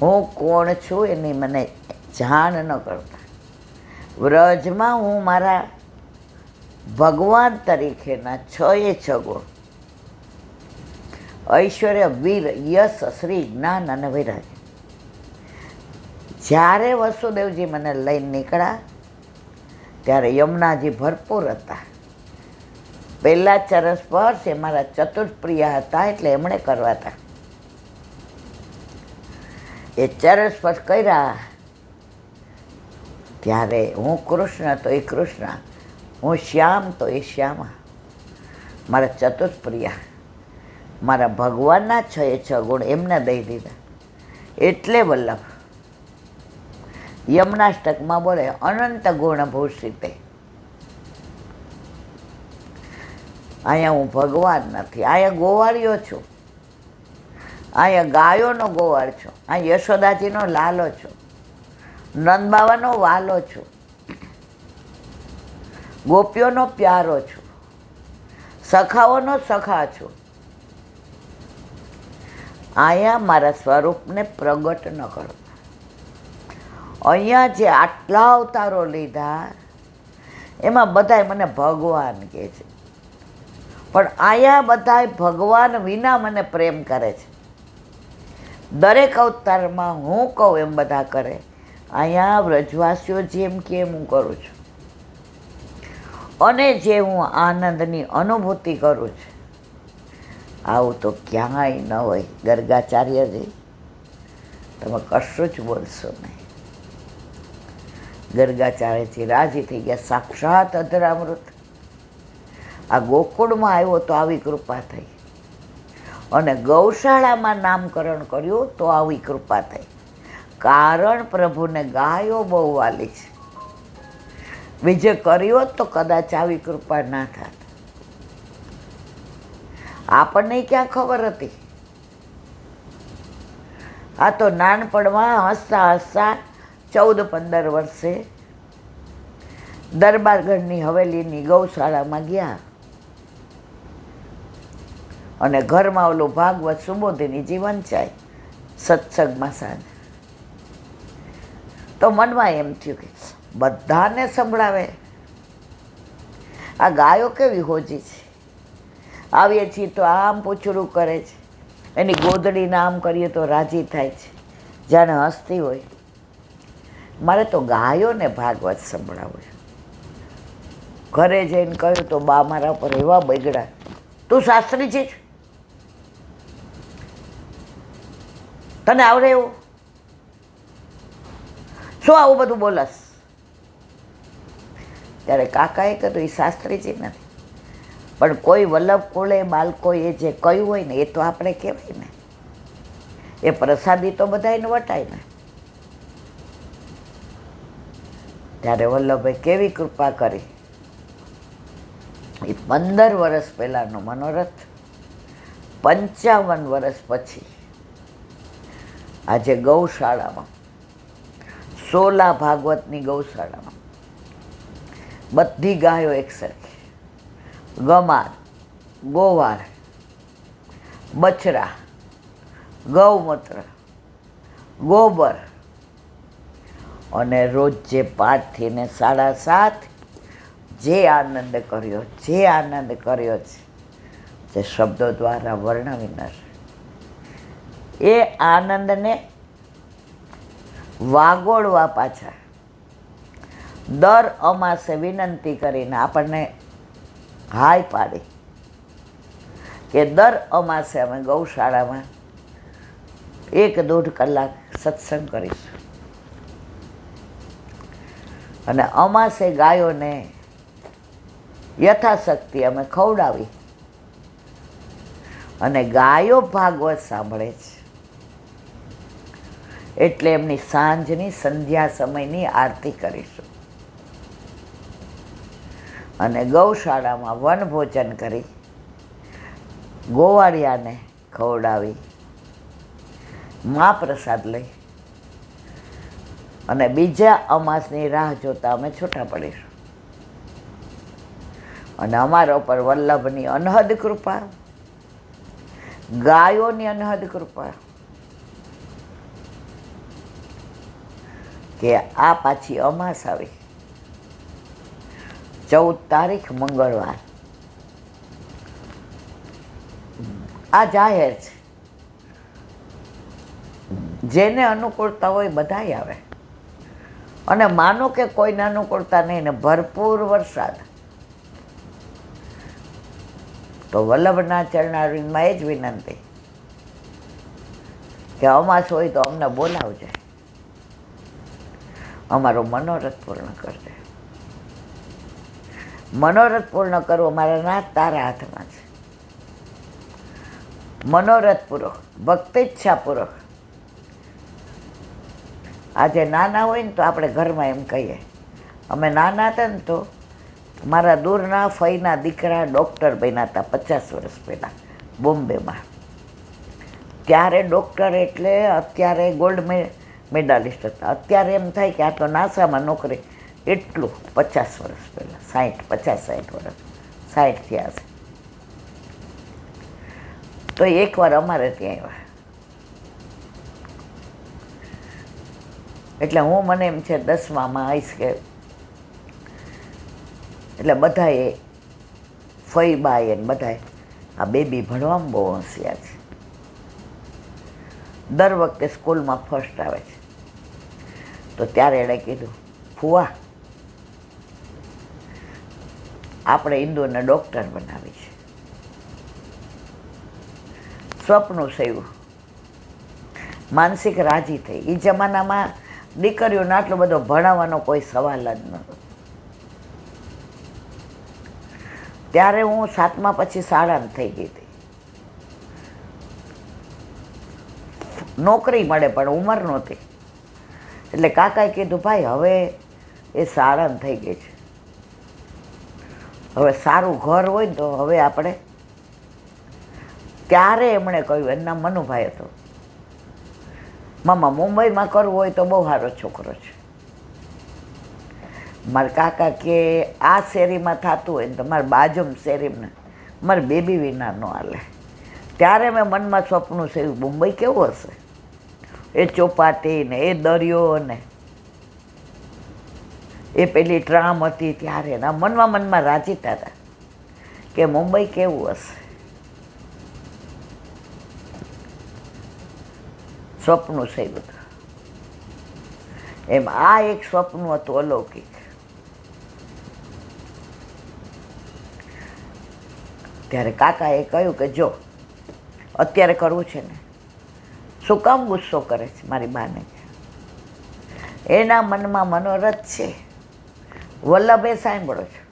હું કોણ છું એની મને જાણ ન કરતા. વ્રજમાં હું મારા ભગવાન તરીકેના છએ છ ગુણ ઐશ્વર્ય, વીર, યશ, શ્રી, જ્ઞાન અને વૈરાગ્ય. જ્યારે વસુદેવજી મને લઈને નીકળ્યા ત્યારે યમુનાજી ભરપૂર હતા. પહેલા ચરણ સ્પર્શ એ મારા ચતુર્પ્રિય હતા, એટલે એમણે કરવા હતા. એ ચરણ સ્પર્શ કર્યા ત્યારે હું કૃષ્ણ તો એ કૃષ્ણ, હું શ્યામ તો એ શ્યામા. મારા ચતુર્પ્રિય, મારા ભગવાનના છ ગુણ એમને દઈ દીધા. એટલે વલ્લભ યમનાષ્ટકમાં બોલે અનંત ગુણ ભૂષિતે. અહીંયા હું ભગવાન નથી, અહીંયા ગોવાળિયો છું, અહીંયા ગાયોનો ગોવાળ છું, અહીંયા યશોદાજીનો લાલો છું, નંદબાવાનો વાલો છું, ગોપીઓનો પ્યારો છું, સખાઓનો સખા છું. અહીંયા મારા સ્વરૂપને પ્રગટ ન કરો. અહીંયા જે આટલા અવતારો લીધા એમાં બધાય મને ભગવાન કહે છે, પણ અહીંયા બધાય ભગવાન વિના મને પ્રેમ કરે છે. દરેક અવતારમાં હું કહું એમ બધા કરે. અહીંયા વ્રજવાસીઓ જેમ કે એમ હું કરું છું, અને જે હું આનંદની અનુભૂતિ કરું છું, આવું તો ક્યાંય ન હોય. ગર્ગાચાર્યજી, તમે કશું જ બોલશો નહીં. ગર્ગાચાર્યજી રાજી થઈ ગયા. સાક્ષાત અધરામૃત આ ગોકુળમાં આવ્યો તો આવી કૃપા થઈ, અને ગૌશાળામાં નામકરણ કર્યું તો આવી કૃપા થઈ. કારણ પ્રભુને ગાયો બહુ વાલી છે. બીજે કર્યો તો કદાચ આવી કૃપા ના થાત. આપણને ક્યાં ખબર હતી? આ તો નાનપણમાં હસતા હસતા 14-15 વર્ષે દરબારગઢની હવેલીની ગૌશાળામાં ગયા, અને ઘરમાં ઓલું ભાગવત સુબોધિની જીવન ચાય સત્સંગમાં સાંજ. તો મનમાં એમ થયું કે બધાને સંભળાવે. આ ગાયો કેવી હોજી છે, આવીએ છીએ તો આમ પૂછડું કરે છે, એની ગોદડીને આમ કરીએ તો રાજી થાય છે, જાણે હસતી હોય. મારે તો ગાયોને ભાગવત સંભળાવું છે. ઘરે જઈને કહ્યું તો બા મારા પર એવા બગડ્યા, તું શાસ્ત્રી છે, તને આવડે એવું? શું આવું બધું બોલસ? ત્યારે કાકાએ કહ્યું એ શાસ્ત્રીજી નથી, પણ કોઈ વલ્લભ કુળે બાળકોએ જે કહ્યું હોય ને એ તો આપણે કહેવાય ને. એ પ્રસાદી તો બધાને વટાય ને. ત્યારે વલ્લભે કેવી કૃપા કરી. એ 15 વર્ષ પહેલાંનો મનોરથ 55 વર્ષ પછી આજે ગૌશાળામાં, સોલા ભાગવતની ગૌશાળામાં બધી ગાયો એક સરખી, ગમાર, ગોવાર, બછડા, ગૌમૂત્ર, ગોબર, અને રોજ જે 5 થી ને 7:30 જે આનંદ કર્યો છે, જે શબ્દો દ્વારા વર્ણવી ન શકે. એ આનંદને વાગોળવા પાછા દર અમાસે વિનંતી કરીને આપણને હાય પાડી કે દર અમાસે અમે ગૌશાળામાં 1-1.5 કલાક સત્સંગ કરીશું. અને અમાસે ગાયોને યથાશક્તિ અમે ખવડાવી, અને ગાયો ભાગવત સાંભળે છે એટલે એમની સાંજની સંધ્યા સમયની આરતી કરીશું. અને ગૌશાળામાં વનભોજન કરી ગોવાળિયાને ખવડાવી મહાપ્રસાદ લઈ અને બીજા અમાસની રાહ જોતા અમે છૂટા પડીશું. અને અમારા ઉપર વલ્લભની અનહદ કૃપા, ગાયોની અનહદ કૃપા, કે આ પાછી અમાસ આવી, 14 તારીખ મંગળવાર. આ જાહેર છે, જેને અનુકૂળતા હોય બધાય આવે. અને માનો કે કોઈને અનુકૂળતા નહીં ને ભરપૂર વરસાદ, તો વલ્લભના ચરણારવિંદમાં એ જ વિનંતી કે અમાસ હોય તો અમને બોલાવજે, અમારો મનોરથ પૂર્ણ કરજે. મનોરથ પૂર્ણ કરવો મારા નાથ તારા હાથમાં છે. મનોરથપૂર્વક, ભક્તિચ્છાપૂર્વક. આજે નાના હોય ને તો આપણે ઘરમાં એમ કહીએ, અમે નાના હતા ને તો મારા દૂરના ફઈના દીકરા ડૉક્ટર બન્યા હતા 50 વર્ષ પહેલાં બોમ્બેમાં. ત્યારે ડૉક્ટર એટલે અત્યારે ગોલ્ડ મેડાલિસ્ટ હતા. અત્યારે એમ થાય કે આ તો નાસામાં નોકરી. એટલું 50 વર્ષ પહેલાં, 50-60 વર્ષ, 60 થયા છે. તો એકવાર અમારે ત્યાં આવ્યા, એટલે મને એમ છે 10મામાં આવીશ કે, એટલે બધાએ ફઈ બાઈ ને બધાએ આ બેબી ભણવામાં બહુ હોશિયાર છે, દર વખતે સ્કૂલમાં ફર્સ્ટ આવે છે. તો ત્યારે એણે કીધું, ફુવા આપણે ઇન્દુને ડૉક્ટર બનાવી છે. સ્વપ્નું સેવું. માનસિક રાજી થઈ. એ જમાનામાં દીકરીઓને આટલો બધો ભણાવવાનો કોઈ સવાલ જ નહોતો. ત્યારે હું 7મા પછી શાળામાં થઈ ગઈ હતી. નોકરી મળે પણ ઉંમર નહોતી. એટલે કાકાએ કીધું, ભાઈ હવે એ શાળામાં થઈ ગઈ છે, હવે સારું ઘર હોય ને તો હવે આપણે. ત્યારે એમણે કહ્યું, એમના મનુભાઈ હતો, મામા મુંબઈમાં કરવું હોય તો બહુ સારો છોકરો છે. મારા કાકા કે આ શેરીમાં થતું હોય ને તો મારા બાજુમાં શેરીમાં મારે બેબી વિના ન હાલે. ત્યારે મેં મનમાં સ્વપ્નું છે, મુંબઈ કેવું હશે, એ ચોપાટી ને એ દરિયો ને એ પેલી ટ્રામ હતી ત્યારે. ના મનમાં રાજી હતા કે મુંબઈ કેવું હશે. સ્વપ્નું છે બધું. એમ આ એક સ્વપ્નું હતું અલૌકિક. ત્યારે કાકાએ કહ્યું કે જો અત્યારે કરવું છે ને, શું કામ ગુસ્સો કરે છે મારી બાને? એના મનમાં મનોરથ છે, વલ્લભે સાંભળો છો,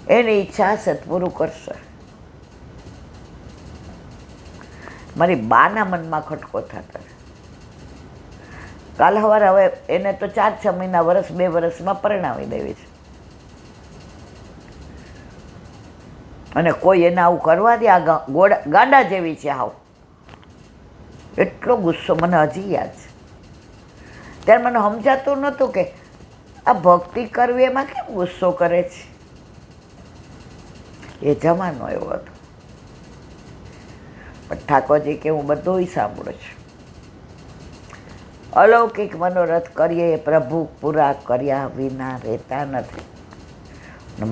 એની ઈચ્છા હશે પૂરું કરશે. મારી બાના મનમાં ખટકો થતો. કાલ સવારે હવે એને તો 4-6 મહિના, 1-2 વર્ષમાં પરણાવી દેવી છે. અને કોઈ એને આવું કરવા દે? આ ગાંડા જેવી છે આવું. એટલો ગુસ્સો મને હજી યાદ છે. ત્યારે મને સમજાતું નહોતું કે આ ભક્તિ કરવી એમાં કેમ ગુસ્સો કરે છે. એ જમાનો એવો હતો. પણ ઠાકોરજી કે હું બધું સાંભળું છું. અલૌકિક મનોરથ કરીએ, પ્રભુ પૂરા કર્યા વિના રહેતા નથી.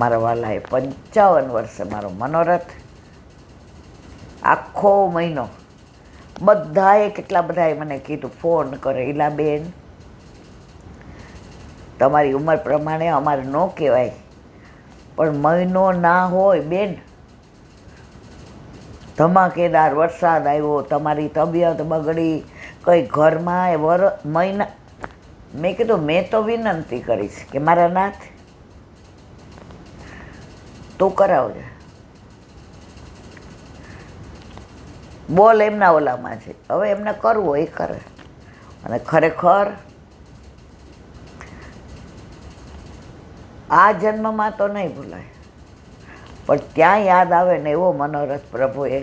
મારા વાલાએ 55 વર્ષે મારો મનોરથ આખો મહિનો બધાએ, કેટલા બધાએ મને કીધું, ફોન કરે, ઈલાબેન તમારી ઉંમર પ્રમાણે અમારે ન કહેવાય, પણ મહિનો ના હોય બેન, ધમાકેદાર વરસાદ આવ્યો, તમારી તબિયત બગડી, કંઈ ઘરમાં મહિના. મેં કીધું મેં તો વિનંતી કરીશ કે મારા નાથ તું કરાવજે. બોલ એમના ઓલામાં છે, હવે એમને કરવું એ કરે. અને ખરેખર આ જન્મમાં તો નહીં ભૂલાય, પણ ત્યાં યાદ આવે ને એવો મનોરથ પ્રભુએ.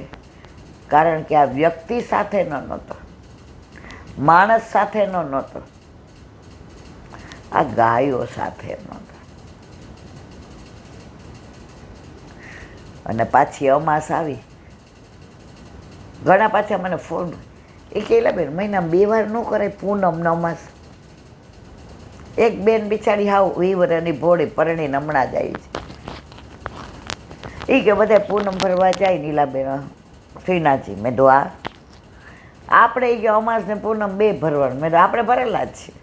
કારણ કે આ વ્યક્તિ સાથેનો નહોતો, માણસ સાથેનો નહોતો, આ ગાયો સાથે નહોતો. અને પાછી અમાસ આવી. ઘણા પાછા મને ફોન એ કેલા બેન મહિનામાં 2 વાર ન કરાય પૂનમ નમાસ? એક બેન બિચારી હાવ 20 વર્ષની ભોળી પરણીને હમણાં જ આવી છે. એ કે બધા પૂનમ ભરવા જાય નીલાબેન શ્રીનાથજી. મેં તો આપણે એ કે અમાસ ને પૂનમ 2 ભરવાનું. મેં તો આપણે ભરેલા જ છીએ.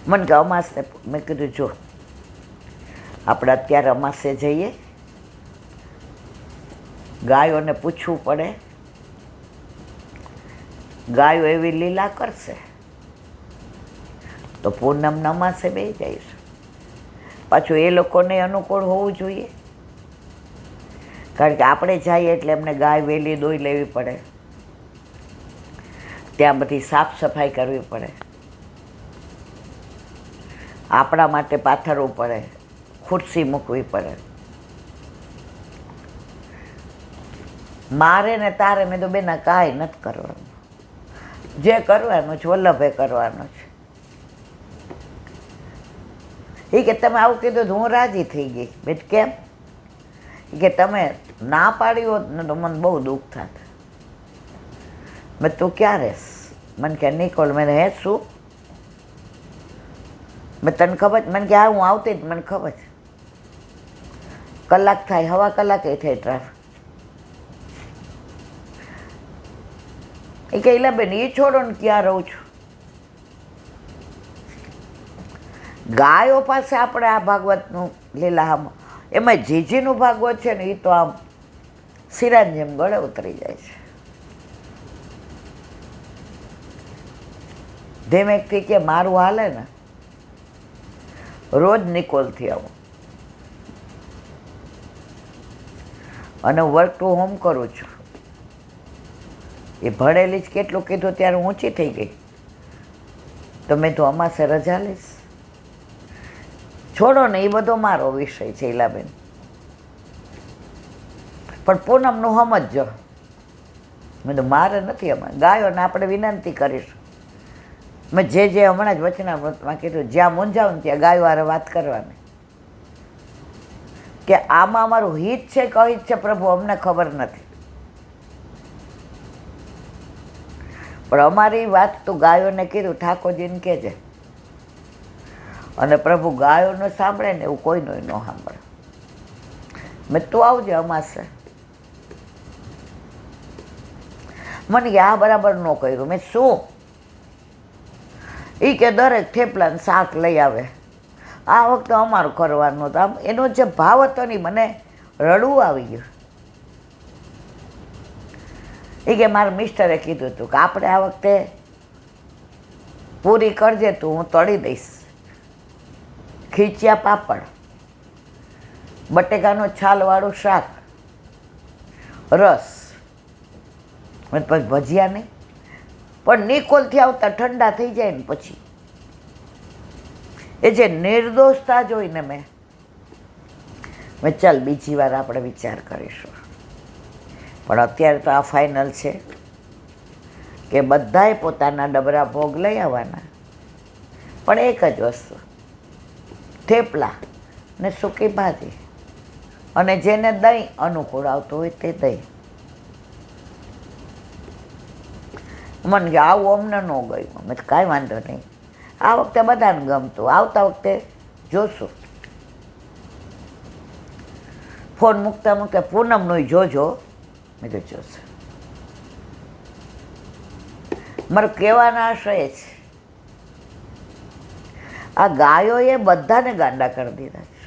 મને કે અમાસને મેં કીધું જો આપણે અત્યારે અમાસે જઈએ, ગાયોને પૂછવું પડે, ગાયો એવી લીલા કરશે તો પૂનમ અમાસે બે જઈશું. પાછું એ લોકોને અનુકૂળ હોવું જોઈએ, કારણ કે આપણે જઈએ એટલે એમને ગાય વહેલી દોઈ લેવી પડે, ત્યાં બધી સાફ સફાઈ કરવી પડે, આપણા માટે પાથરવું પડે, ખુરશી મૂકવી પડે. મારે ને તારે મેં તો બેના કાંઈ નથી કરવાનું. જે કરવાનું છે વલ્લભે કરવાનું છે. એ કે તમે આવું કીધું તો હું રાજી થઈ ગઈ. બેટ કેમ? કે તમે ના પાડી હોત ને તો મને બહુ દુઃખ થાત. મેં તું ક્યાં રહેશ? મને કે નિકોલ. મેં હે શું? મેં તને ખબર? મને કે હા હું આવતી જ, મને ખબર છે. કલાક થાય, 1/2 કલાકે થાય ટ્રાફિક. એ કે બેન એ છોડો ને, ક્યાં રહું છું? ગાયો પાસે આપણે આ ભાગવતનું લીલાહામાં, એમાં જીજીનું ભાગવત છે ને, એ તો આમ સિરાની જેમ ગળે ઉતરી જાય છે. ધીમેકથી કે મારું હાલે ને, રોજ નિકોલથી આવું અને વર્ક ટુ હોમ કરું છું. એ ભણેલી જ કેટલું કીધું ત્યારે ઊંચી થઈ ગઈ. તો મેં તો અમાસે રજા લઈશ. છોડો ને, એ બધો મારો વિષય છે ઈલાબેન. પણ પૂનમનું સમજજો. મેં તો મારે નથી. અમે ગાયોને આપણે વિનંતી કરીશું. મેં જે હમણાં જ વચનામૃતમાં કીધું, જ્યાં મૂંઝાવું ને ત્યાં ગાયો હારે વાત કરવાની, કે આમાં અમારું હિત છે કે અહિત છે પ્રભુ અમને ખબર નથી, પણ અમારી વાત તું ગાયોને કીધું ઠાકોરજીને કહેજે. અને પ્રભુ ગાયોને સાંભળે ને એવું કોઈનું ન સાંભળે. મેં તું આવજે અમાસે. મને કે આ બરાબર ન કર્યું. મેં શું? એ કે દરેક થેપલાને શાક લઈ આવે. આ વખતે અમારું કરવાનું હતું. આમ એનો જે ભાવ હતો ને મને રડવું આવી ગયું. એ કે મારા મિસ્ટરે કીધું હતું કે આપણે આ વખતે પૂરી કરજે તું, હું તળી દઈશ. ખીચિયા પાપડ, બટેકાનું છાલવાળું શાક, રસ, પછી ભજીયા નહીં. પણ નિકોલથી આવતા ઠંડા થઈ જાય ને પછી એ જે નિર્દોષતા જોઈને મેં ચાલ બીજી વાર આપણે વિચાર કરીશું. પણ અત્યારે તો આ ફાઇનલ છે કે બધાએ પોતાના ડબરા ભોગ લઈ આવવાના. પણ એક જ વસ્તુ, થેપલા ને સૂકી ભાજી, અને જેને દહીં અનુકૂળ આવતું હોય તે દહીં. મને કે આવું અમને ન ગયું. મેં કાંઈ વાંધો નહીં, આ વખતે બધાને ગમતું, આવતા વખતે જોશું. ફોન મૂકતા મૂકતા પૂનમનું જોજો. મેં તો જોશે. મારો કહેવાનો આશય છે, આ ગાયોએ બધાને ગાંડા કરી દીધા છે,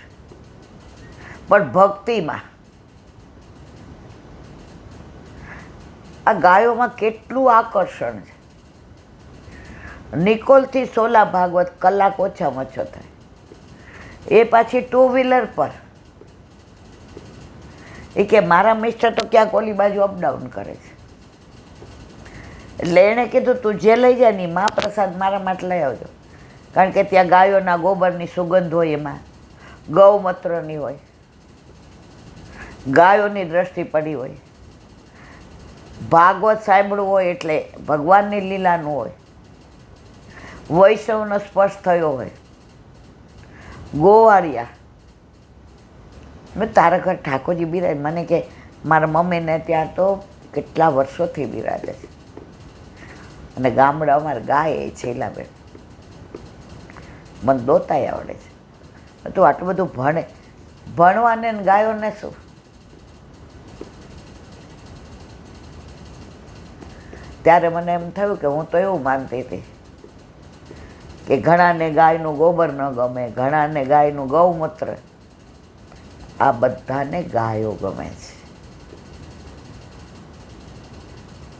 પણ ભક્તિમાં આ ગાયોમાં કેટલું આકર્ષણ છે. નિકોલથી સોલા ભાગવત કલાક ઓછામાં ઓછો થાય. એ પાછી 2 વ્હીલર પર. એ કે મારા મિસ્ટર તો ક્યાંક ઓલી બાજુ અપડાઉન કરે છે, એટલે એણે કીધું તું જે લઈ જાય ને મહાપ્રસાદ મારા માટે લઈ આવજો, કારણ કે ત્યાં ગાયોના ગોબરની સુગંધ હોય, એમાં ગૌમૂત્રની હોય, ગાયોની દ્રષ્ટિ પડી હોય, ભાગવત સાંભળવું હોય એટલે ભગવાનની લીલાનું હોય, વૈષ્ણવનો સ્પર્શ થયો હોય, ગોવાળિયા. મેં તારા ઘર ઠાકોરજી બિરાજ. મને કે મારા મમ્મીને ત્યાં તો કેટલા વર્ષોથી બિરાજે છે. અને ગામડા અમારે ગાય એ છે ઈલાબેન, મને દોતાય આવડે છે. તું આટલું બધું ભણવાને ને ગાયોને શું? ત્યારે મને એમ થયું કે હું તો એવું માનતી હતી કે ઘણાને ગાયનું ગોબર ન ગમે, ઘણાને ગાયનું ગૌમૂત્ર, આ બધાને ગાયો ગમે છે.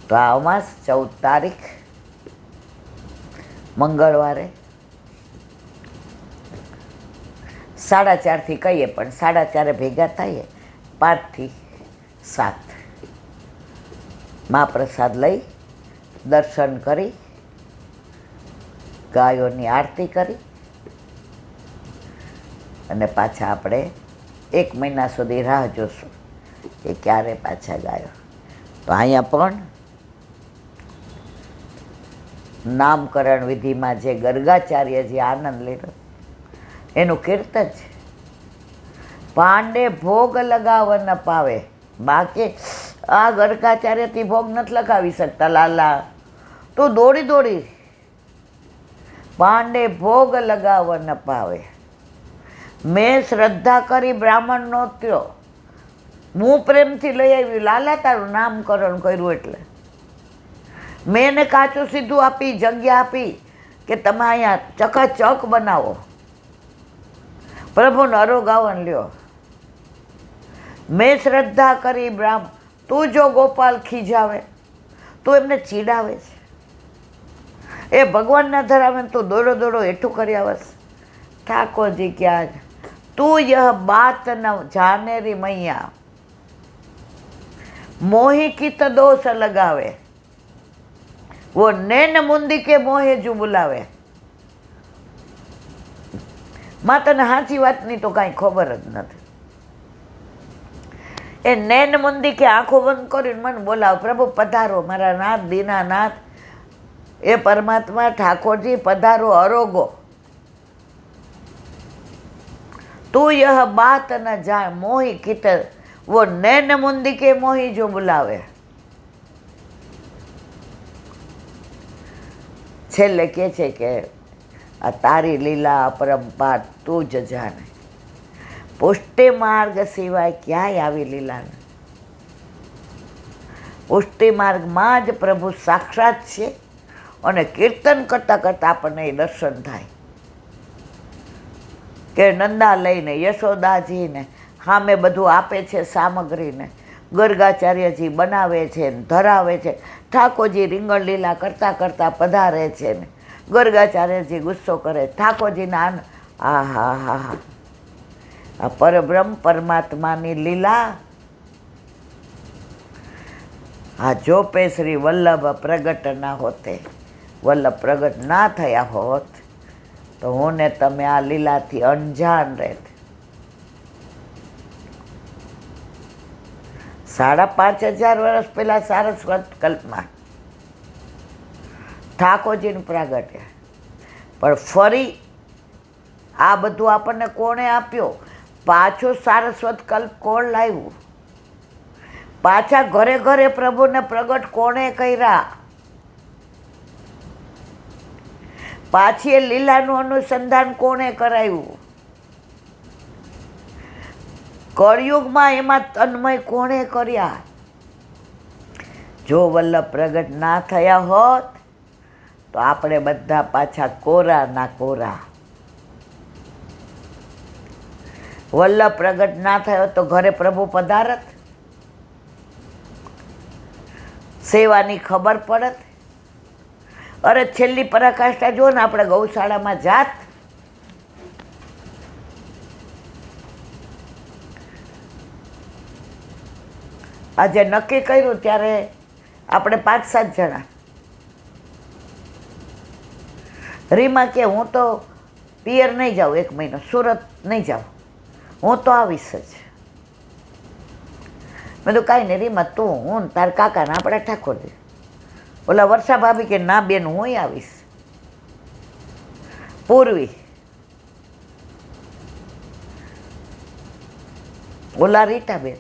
તો આ અમાસ 14 તારીખ મંગળવારે 4:30 કહીએ, પણ 4:30 ભેગા થઈએ, 5 થી 7 મહાપ્રસાદ લઈ દર્શન કરી, ગાયોની આરતી કરી અને પાછા આપણે 1 મહિના સુધી રાહ જોશું કે ક્યારે પાછા ગાયો. તો અહીંયા પણ નામકરણ વિધિમાં જે ગર્ગાચાર્યજી આનંદ લીધો એનું કીર્તન છે. પાંડે ભોગ લગાવ ન પાવે, બાકી આ ગર્ગાચાર્યથી ભોગ નથી લગાવી શકતા લાલા, તું દોડી દોડી. પાંડે ભોગ લગાવ ન પાવે, મેં શ્રદ્ધા કરી બ્રાહ્મણ નો ત્યો, હું પ્રેમથી લઈ આવી, લાલા તારું નામકરણ કર્યું એટલે મેં એને કાચું સીધું આપી, જગ્યા આપી કે તમે અહીંયા ચકાચક બનાવો, પ્રભુનો અરોગાવન લ્યો. મેં શ્રદ્ધા કરી બ્રાહ્મણ, તું જો ગોપાલ ખીજાવે, તું એમને ચીડાવે છે, એ ભગવાનના ધરાવે તું દોડો દોડો એઠું કરી આવસ. ઠાકોરજી ક્યાં તું યહ બાત ન જાને રી મૈયા, મોહી કિત દોષ લગાવે, वो नैन मुंदी के मोहे जू बुलावे. માં તને સાચી વાતની તો કાંઈ ખબર જ નથી. એ નૈન મુંદી કે આંખો બંધ કરીને મને બોલાવ, પ્રભુ પધારો મારા નાથ દીનાનાથ, એ પરમાત્મા ઠાકોરજી પધારો અરોગો. તું યહ બાત ન જા મોહી કિત, वो नैन मुंदी के मोही जो बुलावे. છેલ્લે કહે છે કે આ તારી લીલા અપરંપાર તું જ જાણે, પુષ્ટિ માર્ગ સિવાય ક્યાંય આવી લીલા ને. પુષ્ટિ માર્ગમાં જ પ્રભુ સાક્ષાત છે અને કીર્તન કરતાં કરતાં આપણને એ દર્શન થાય કે નંદા લઈને યશોદાજીને સામે બધું આપે છે સામગ્રીને, ગર્ગાચાર્યજી બનાવે છે ને ધરાવે છે, ઠાકોરજી રીંગણ લીલા કરતાં કરતાં પધારે છે ને ગર્ગાચાર્યજી ગુસ્સો કરે, ઠાકોરજીના આ હા હા હા, આ પરબ્રહ્મ પરમાત્માની લીલા. આ જોપે શ્રી વલ્લભ પ્રગટ ના હોતે, વલ્લભ પ્રગટ ના થયા હોત તો હું ને તમે આ લીલાથી અંજાન રહેત. 5,500 વર્ષ પહેલાં સારસ્વત કલ્પમાં ઠાકોરજીનું પ્રાગટ્ય, પણ ફરી આ બધું આપણને કોણે આપ્યો? પાછું સારસ્વત કલ્પ કોણ લાવ્યું? પાછા ઘરે ઘરે પ્રભુને પ્રગટ કોણે કર્યા? પાછી એ લીલાનું અનુસંધાન કોણે કરાયું? કળયુગમાં એમાં તન્મય કોણે કર્યા? જો વલ્લભ પ્રગટ ના થયા હોત તો આપણે બધા પાછા કોરા ના કોરા. વલ્લભ પ્રગટ ના થયો તો ઘરે પ્રભુ પધારત, સેવાની ખબર પડત. અરે છેલ્લી પરાકાષ્ઠા જો ને, આપણે ગૌશાળામાં જાત, આજે નક્કી કર્યું ત્યારે આપણે 5-7 જણા. રીમા કે હું તો પિયર નહીં જાઉં 1 મહિનો, સુરત નહીં જાઉં, હું તો આવીશ જ. મેં તો કાંઈ નહીં રીમા, તું હું તાર કાકાને આપણે ઠાકોરજી. ઓલા વર્ષા ભાભી કે ના બેન હું આવીશ. પૂર્વી, ઓલા રીટાબેન,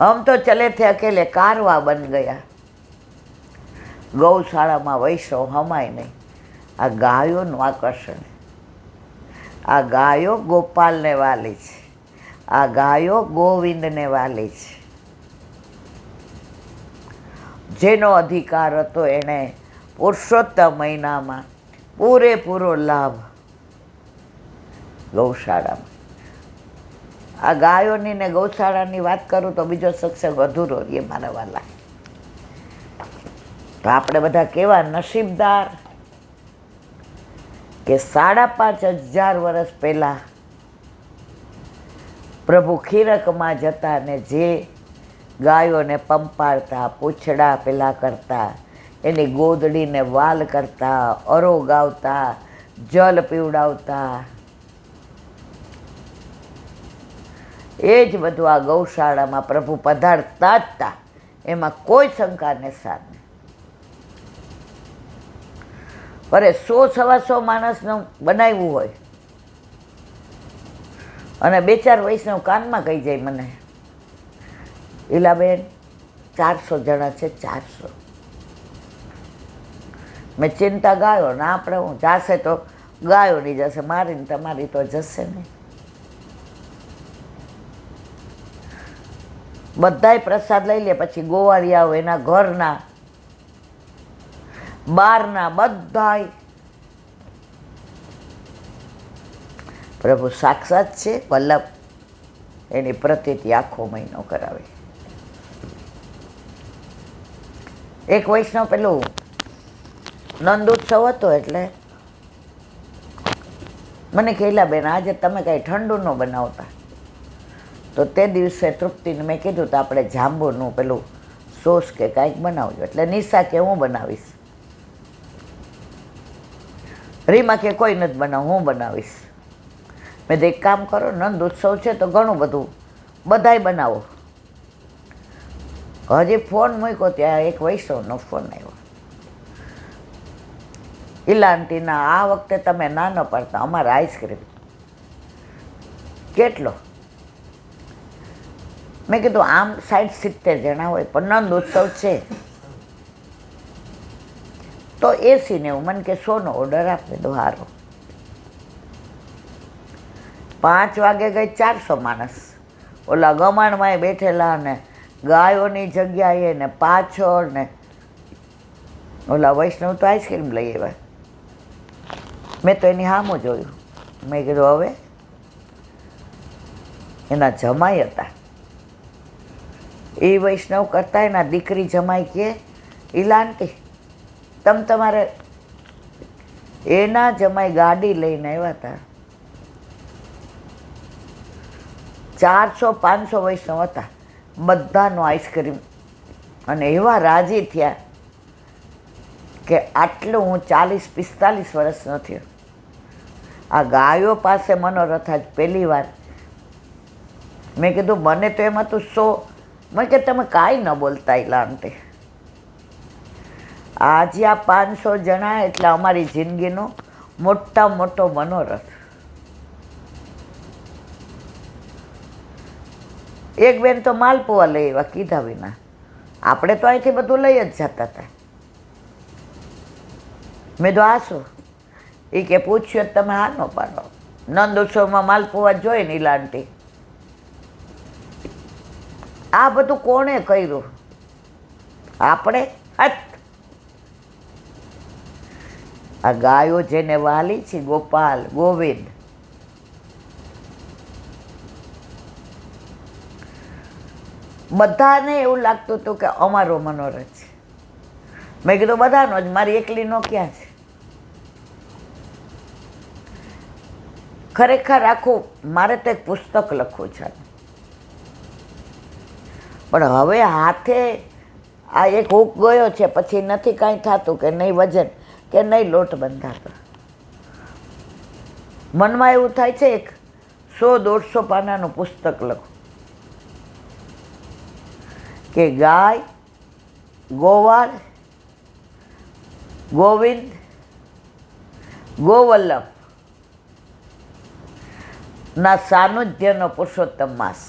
हम तो चले थे अकेले कारवा बन गया। गौशाળામાં વૈષ્ણવ હમાય નહીં. આ ગાયોનું આકર્ષણ, આ ગાયો ગોપાલને વાલી છે, આ ગાયો ગોવિંદને વાલી છે. જેનો અધિકાર હતો એણે પુરુષોત્તમ મહિનામાં પૂરેપૂરો લાભ ગૌશાળામાં. આ ગાયોની ને ગૌશાળાની વાત કરું તો બીજો સત્સંગ અધૂરો રહીએ મારા વાલા. તો આપણે બધા કેવા નસીબદાર કે 5,500 વર્ષ પહેલાં પ્રભુ ખીરકમાં જતા ને જે ગાયોને પંપાડતા, પૂંછડા પેલા કરતા, એની ગોદડીને વાલ કરતા, અરો ગાવતા, જલ પીવડાવતા, એ જ બધું આ ગૌશાળામાં પ્રભુ પધારતા જ હતા. એમાં કોઈ શંકાને સાથ નહીં. અરે 100-125 માણસનું બનાવ્યું હોય અને 2-4 વૈષ્ણવ કાનમાં કહી જાય મને, ઈલાબેન 400 જણા છે, 400. મેં ચિંતા ગાયો ને આપણે હું જાશે તો ગાયો નહીં જશે, મારીને તમારી તો જશે નહીં. બધાય પ્રસાદ લઈ લે, પછી ગોવાળિયાઓ એના ઘરના બહારના બધાય. પ્રભુ સાક્ષાત છે વલ્લભ, એની પ્રતીતિ આખો મહિનો કરાવે. એક વૈષ્ણવ પેલું નંદ ઉત્સવ હતો એટલે મને કહેલા, બેન આજે તમે કાંઈ ઠંડુ ન બનાવતા. તો તે દિવસે તૃપ્તિને મેં કીધું તો આપણે જાંબુનું પેલું સોસ કે કાંઈક બનાવજો. એટલે નિશા કે હું બનાવીશ, રીમા કે કોઈ નથી બનાવ, હું બનાવીશ. મેં તો એક કામ કરો, નંદ ઉત્સવ છે તો ઘણું બધું બધાય બનાવો. હજી ફોન મૂક્યો ત્યાં એક વૈષ્ણવનો ફોન આવ્યો, ઈલાંટીના આ વખતે તમે ના ન પાડતા, અમારે આઈસ્ક્રીમ. કેટલો? મેં કીધું આમ 60-70 જણા હોય પણ નંદ ઉત્સવ છે તો 80-90. મને કે 100નો ઓર્ડર આપી દો. હારો. 5 વાગે ગઈ 400 માણસ ઓલા ગમાણમાં બેઠેલા ને ગાયોની જગ્યાએ ને પાછળ ને ઓલા વૈષ્ણવ તો આઈસ્ક્રીમ લઈ આવ્યા. મેં તો એની સામું જોયું. મેં કીધું હવે એના જમાઈ હતા, એ વૈષ્ણવ કરતા એના દીકરી જમાઈ કે ઈલાંટી તમે તમારે, એના જમાઈ ગાડી લઈને આવ્યા હતા. 400-500 વૈષ્ણવ હતા, બધાનો આઈસ્ક્રીમ. અને એવા રાજી થયા કે આટલું હું 40-45 વર્ષનો થયો. આ ગાયો પાસે મનોરથ આજ પહેલી વાર. મેં કીધું મને તો એમ હતું 100. મેં કે તમે કાંઈ ન બોલતા ઈલાંટી. આજે આ 500 જણા એટલે અમારી જિંદગીનો મોટામાં મોટો મનોરથ. એક બેન તો માલપુઆ લઈ આવ્યા કીધા વિના. આપણે તો અહીંથી બધું લઈ જ જતા હતા. મેં તો આ શું? એ કે પૂછ્યું તમે હા ન પાડો. નંદ ઉત્સવમાં માલપુઆ જોઈ ને ઈલાંટી. આ બધું કોણે કર્યું? આપણે. આ ગાયો જેને વાલી છે, ગોપાલ ગોવિંદ, બધાને એવું લાગતું હતું કે અમારો મનોરથ છે. મેં કીધું બધાનો જ, મારી એકલીનો ક્યાં છે? ખરેખર આખું મારે તો એક પુસ્તક લખવું છે. પણ હવે હાથે આ એક હુક ગયો છે, પછી નથી કાંઈ થતું કે નહીં વજન કે નહીં લોટ બંધાતો. મનમાં એવું થાય છે એક 100-150 પાનાનું પુસ્તક લખું કે ગાય, ગોવાળ, ગોવિંદ, ગોવલ્લભ ના સાનિધ્યનો પુરુષોત્તમ માસ.